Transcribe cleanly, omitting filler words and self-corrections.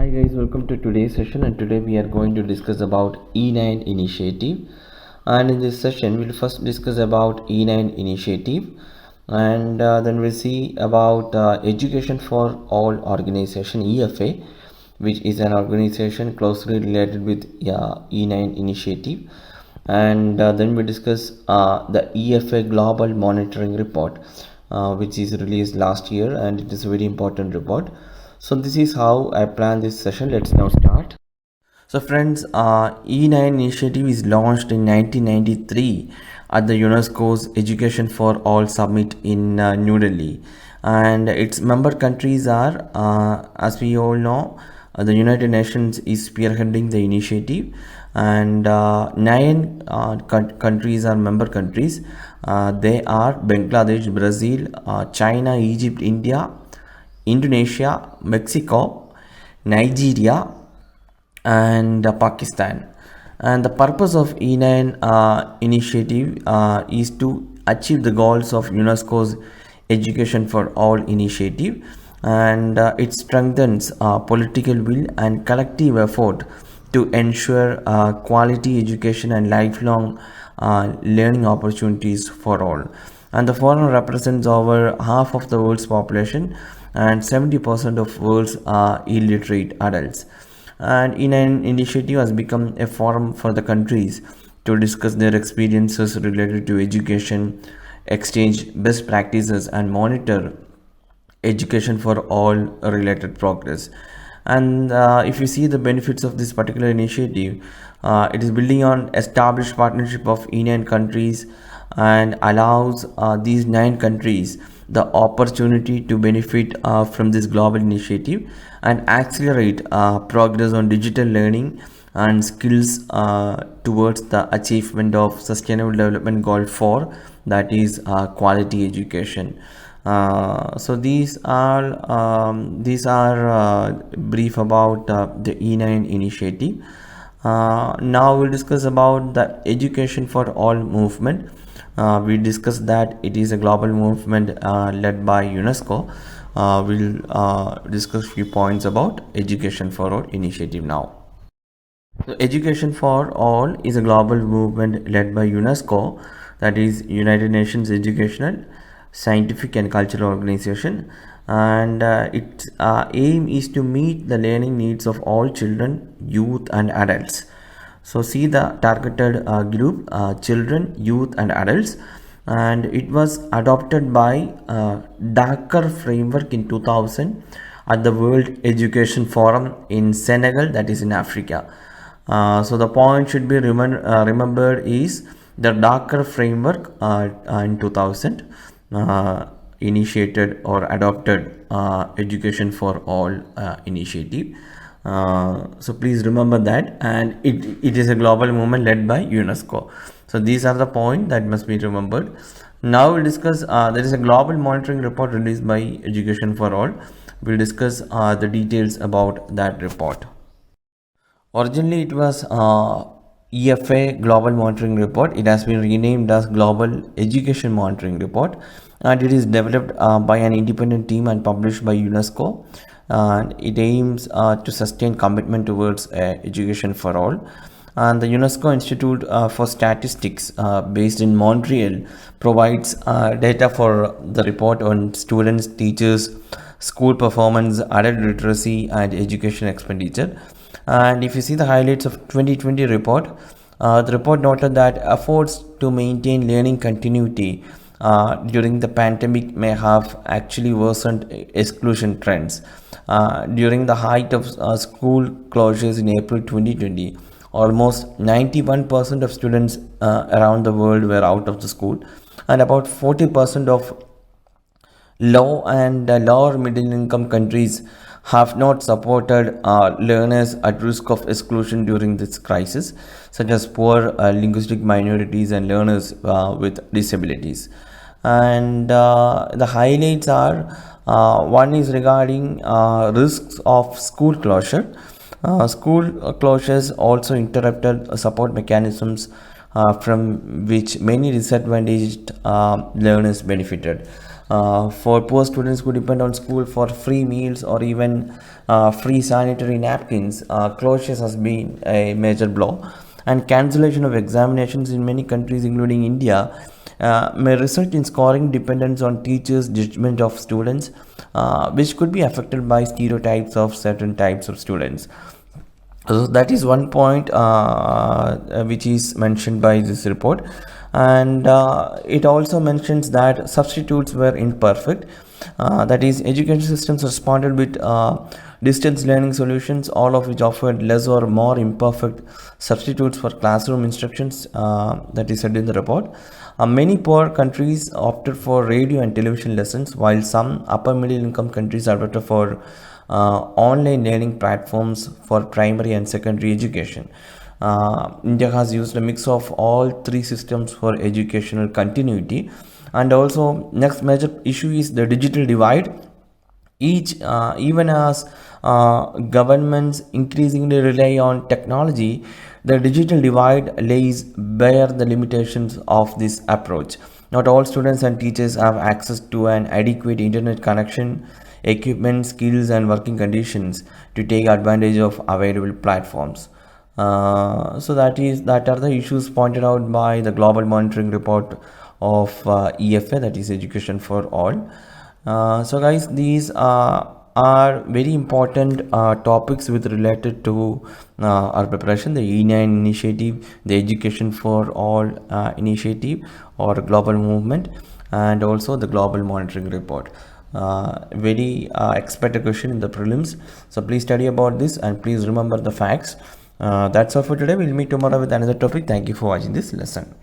Hi guys, welcome to today's session, and today we are going to discuss about E9 initiative. And in this session we'll first discuss about E9 initiative, and then we'll see about education for all organization, EFA, which is an organization closely related with E9 initiative. And then we discuss the EFA global monitoring report, which is released last year, and it is a very important report. So this is how I plan this session. Let's now start. So friends, E9 initiative is launched in 1993 at the UNESCO's Education for All Summit in New Delhi, and its member countries are, as we all know, the United Nations is spearheading the initiative, and nine countries are member countries. They are Bangladesh, Brazil, China, Egypt, India, Indonesia, Mexico, Nigeria, and Pakistan. And the purpose of E9 initiative is to achieve the goals of UNESCO's Education for All initiative, and it strengthens political will and collective effort to ensure quality education and lifelong learning opportunities for all. And the forum represents over half of the world's population, and 70% of world's illiterate adults. And E9 initiative has become a forum for the countries to discuss their experiences related to education, exchange best practices, and monitor education for all related progress. And if you see the benefits of this particular initiative, it is building on established partnership of E9 countries and allows these 9 countries the opportunity to benefit from this global initiative and accelerate progress on digital learning and skills towards the achievement of sustainable development goal 4, that is quality education. So these are brief about the E9 initiative. Now we'll discuss about the education for all movement. We discussed that it is a global movement led by UNESCO. We'll discuss few points about education for all initiative now. So education for all is a global movement led by UNESCO, that is United Nations Educational, Scientific and Cultural Organization, and its aim is to meet the learning needs of all children, youth and adults. So see the targeted group, children, youth and adults, and it was adopted by Dakar framework in 2000 at the World Education Forum in Senegal, that is in Africa. So the point should be remembered is the Dakar framework in 2000 initiated or adopted education for all initiative. So please remember that, and it is a global movement led by UNESCO. So these are the points that must be remembered. Now we'll discuss, there is a global monitoring report released by Education for All. We'll discuss the details about that report. Originally it was EFA Global Monitoring Report. It has been renamed as Global Education Monitoring Report, and it is developed by an independent team and published by UNESCO. And it aims to sustain commitment towards education for all. And the UNESCO Institute for Statistics, based in Montreal, provides data for the report on students, teachers, school performance, adult literacy and education expenditure. And if you see the highlights of 2020 report, the report noted that efforts to maintain learning continuity during the pandemic may have actually worsened exclusion trends. During the height of school closures in April 2020, almost 91% of students around the world were out of the school, and about 40% of low and lower middle income countries have not supported learners at risk of exclusion during this crisis, such as poor linguistic minorities and learners with disabilities. And the highlights are, one is regarding risks of school closure. School closures also interrupted support mechanisms from which many disadvantaged learners benefited. For poor students who depend on school for free meals or even free sanitary napkins, closures has been a major blow. And cancellation of examinations in many countries, including India, may result in scoring dependence on teachers' judgment of students, which could be affected by stereotypes of certain types of students. So that is one point which is mentioned by this report, and it also mentions that substitutes were imperfect. That is, education systems responded with distance learning solutions, all of which offered less or more imperfect substitutes for classroom instructions. That is said in the report. Many poor countries opted for radio and television lessons, while some upper middle income countries opted for online learning platforms for primary and secondary education. India has used a mix of all three systems for educational continuity. And also, next major issue is the digital divide. Even as governments increasingly rely on technology, the digital divide lays bare the limitations of this approach. Not all students and teachers have access to an adequate internet connection, equipment, skills, and working conditions to take advantage of available platforms. So that are the issues pointed out by the global monitoring report of EFA, that is Education for All. So guys, these are very important topics with related to our preparation, the E9 initiative, the Education for All initiative or global movement, and also the global monitoring report. Very expected question in the prelims, so please study about this and please remember the facts. That's all for today. We'll meet tomorrow with another topic. Thank you for watching this lesson.